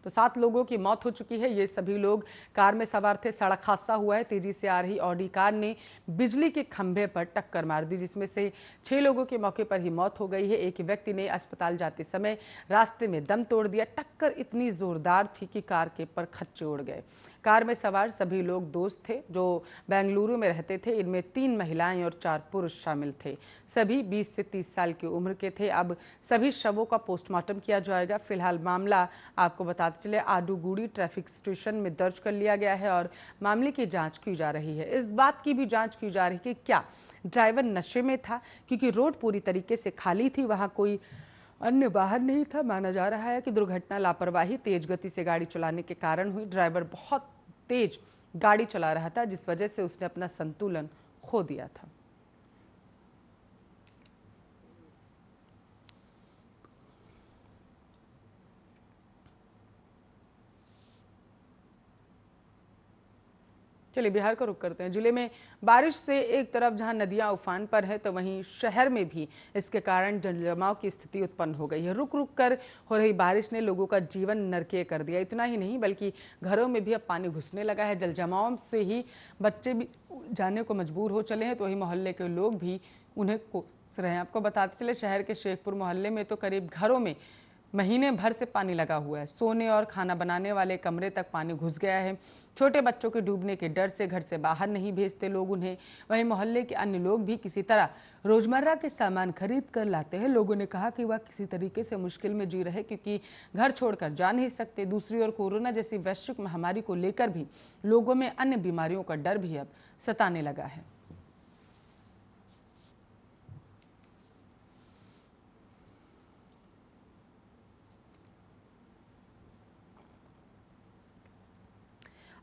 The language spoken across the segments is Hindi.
तो 7 लोगों की मौत हो चुकी है। ये सभी लोग कार में सवार थे। सड़क हादसा हुआ है। तेजी से आ रही ऑडी कार ने बिजली के खंभे पर टक्कर मार दी, जिसमें से 6 लोगों की मौके पर ही मौत हो गई है। एक व्यक्ति ने अस्पताल जाते समय रास्ते में दम तोड़ दिया। टक्कर इतनी जोरदार थी कि कार के परखच्चे उड़ गए। कार में सवार सभी लोग दोस्त थे जो बेंगलुरु में रहते थे। इनमें 3 महिलाएं और 4 पुरुष शामिल थे। सभी 20 से 30 साल की उम्र के थे। अब सभी शवों का पोस्टमार्टम किया जाएगा। फिलहाल मामला आपको बताते चले आडूगुड़ी ट्रैफिक स्टेशन में दर्ज कर लिया गया है और मामले की जांच की जा रही है। इस बात की भी जांच की जा रही है कि क्या ड्राइवर नशे में था, क्योंकि रोड पूरी तरीके से खाली थी, वहां कोई अन्य वाहन नहीं था। माना जा रहा है कि दुर्घटना लापरवाही, तेज गति से गाड़ी चलाने के कारण हुई। ड्राइवर बहुत तेज गाड़ी चला रहा था, जिस वजह से उसने अपना संतुलन खो दिया था। चलिए बिहार का रुख करते हैं। जिले में बारिश से एक तरफ जहां नदियां उफान पर है, तो वहीं शहर में भी इसके कारण जलजमाव की स्थिति उत्पन्न हो गई है। रुक रुक कर हो रही बारिश ने लोगों का जीवन नरकीय कर दिया। इतना ही नहीं बल्कि घरों में भी अब पानी घुसने लगा है। जलजमाव से ही बच्चे भी जाने को मजबूर हो चले हैं, तो वही मोहल्ले के लोग भी उन्हें कोस रहे हैं। आपको बताते चले शहर के शेखपुर मोहल्ले में तो करीब घरों में महीने भर से पानी लगा हुआ है। सोने और खाना बनाने वाले कमरे तक पानी घुस गया है। छोटे बच्चों के डूबने के डर से घर से बाहर नहीं भेजते लोग उन्हें। वहीं मोहल्ले के अन्य लोग भी किसी तरह रोजमर्रा के सामान खरीद कर लाते हैं। लोगों ने कहा कि वह किसी तरीके से मुश्किल में जी रहे, क्योंकि घर छोड़कर जा नहीं सकते। दूसरी ओर कोरोना जैसी वैश्विक महामारी को लेकर भी लोगों में अन्य बीमारियों का डर भी अब सताने लगा है।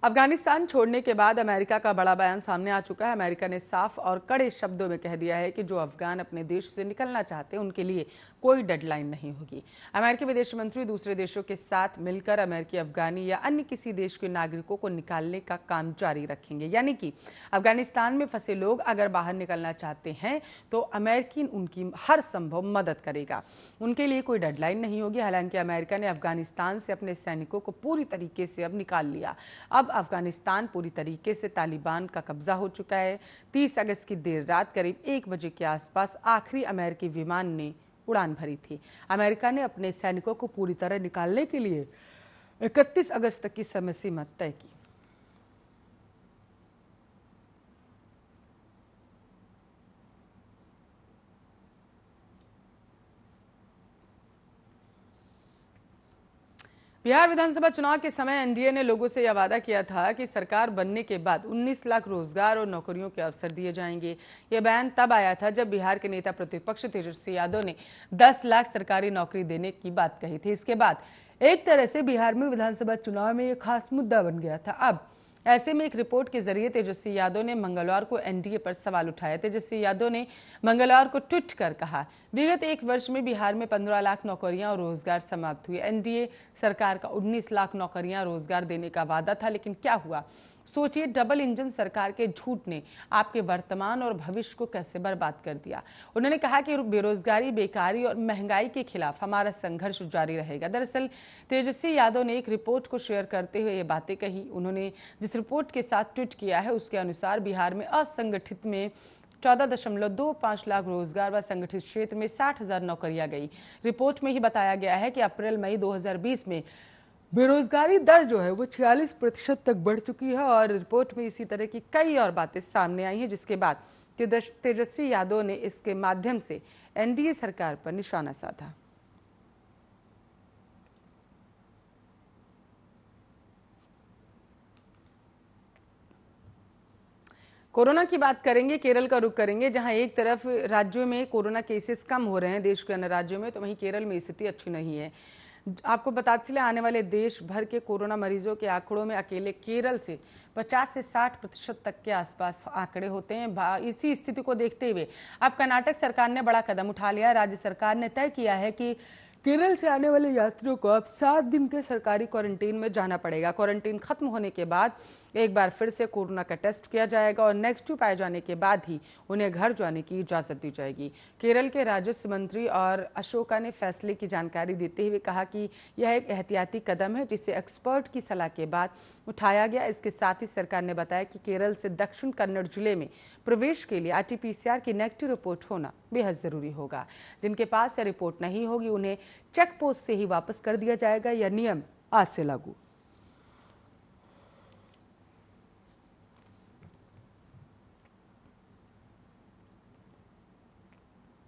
अफगानिस्तान छोड़ने के बाद अमेरिका का बड़ा बयान सामने आ चुका है। अमेरिका ने साफ और कड़े शब्दों में कह दिया है कि जो अफगान अपने देश से निकलना चाहते हैं उनके लिए कोई डेडलाइन नहीं होगी। अमेरिकी विदेश मंत्री दूसरे देशों के साथ मिलकर अमेरिकी, अफगानी या अन्य किसी देश के नागरिकों को निकालने का काम जारी रखेंगे। यानी कि अफगानिस्तान में फंसे लोग अगर बाहर निकलना चाहते हैं तो अमेरिकी उनकी हर संभव मदद करेगा। उनके लिए कोई डेडलाइन नहीं होगी। हालांकि अमेरिका ने अफगानिस्तान से अपने सैनिकों को पूरी तरीके से अब निकाल लिया। अब अफगानिस्तान पूरी तरीके से तालिबान का कब्जा हो चुका है। 30 अगस्त की देर रात करीब 1 बजे के आसपास आखिरी अमेरिकी विमान ने उड़ान भरी थी। अमेरिका ने अपने सैनिकों को पूरी तरह निकालने के लिए 31 अगस्त तक की समय सीमा तय की। बिहार विधानसभा चुनाव के समय एनडीए ने लोगों से यह वादा किया था कि सरकार बनने के बाद 19 लाख रोजगार और नौकरियों के अवसर दिए जाएंगे। यह बयान तब आया था जब बिहार के नेता प्रतिपक्ष तेजस्वी यादव ने 10 लाख सरकारी नौकरी देने की बात कही थी। इसके बाद एक तरह से बिहार में विधानसभा चुनाव में यह खास मुद्दा बन गया था। अब ऐसे में एक रिपोर्ट के जरिए तेजस्वी यादव ने मंगलवार को एनडीए पर सवाल उठाया। तेजस्वी यादव ने मंगलवार को ट्वीट कर कहा, विगत 1 वर्ष में बिहार में 15 लाख नौकरियां और रोजगार समाप्त हुए। एनडीए सरकार का 19 लाख नौकरियां रोजगार देने का वादा था, लेकिन क्या हुआ? सोचिए, डबल इंजन सरकार के झूठ ने आपके वर्तमान और भविष्य को कैसे बर्बाद कर दिया। उन्होंने कहा कि बेरोजगारी, बेकारी और महंगाई के खिलाफ हमारा संघर्ष जारी रहेगा। दरअसल तेजस्वी यादव ने एक रिपोर्ट को शेयर करते हुए ये बातें कही। उन्होंने जिस रिपोर्ट के साथ ट्वीट किया है उसके अनुसार बिहार में असंगठित में 14.25 लाख रोजगार व संगठित क्षेत्र में 60,000 नौकरियां गई। रिपोर्ट में ही बताया गया है कि अप्रैल मई 2020 में बेरोजगारी दर जो है वो 46% तक बढ़ चुकी है। और रिपोर्ट में इसी तरह की कई और बातें सामने आई हैं, जिसके बाद तेजस्वी यादव ने इसके माध्यम से एनडीए सरकार पर निशाना साधा। कोरोना की बात करेंगे, केरल का रुख करेंगे, जहां एक तरफ राज्यों में कोरोना केसेस कम हो रहे हैं देश के अन्य राज्यों में, तो वहीं केरल में स्थिति अच्छी नहीं है। आपको बताते चले आने वाले देश भर के कोरोना मरीजों के आंकड़ों में अकेले केरल से 50 से 60% तक के आसपास आंकड़े होते हैं। इसी स्थिति को देखते हुए अब कर्नाटक सरकार ने बड़ा कदम उठा लिया। राज्य सरकार ने तय किया है कि केरल से आने वाले यात्रियों को अब 7 दिन के सरकारी क्वारंटीन में जाना पड़ेगा। क्वारंटीन खत्म होने के बाद एक बार फिर से कोरोना का टेस्ट किया जाएगा और नेगेटिव पाए जाने के बाद ही उन्हें घर जाने की इजाजत दी जाएगी। केरल के राजस्व मंत्री और अशोका ने फैसले की जानकारी देते हुए कहा कि यह एक एहतियाती कदम है जिसे एक्सपर्ट की सलाह के बाद उठाया गया। इसके साथ ही सरकार ने बताया कि केरल से दक्षिण कन्नड़ जिले में प्रवेश के लिए RT-PCR की नेगेटिव रिपोर्ट होना बेहद जरूरी होगा। जिनके पास यह रिपोर्ट नहीं होगी उन्हें चेक पोस्ट से ही वापस कर दिया जाएगा। यह नियम आज से लागू।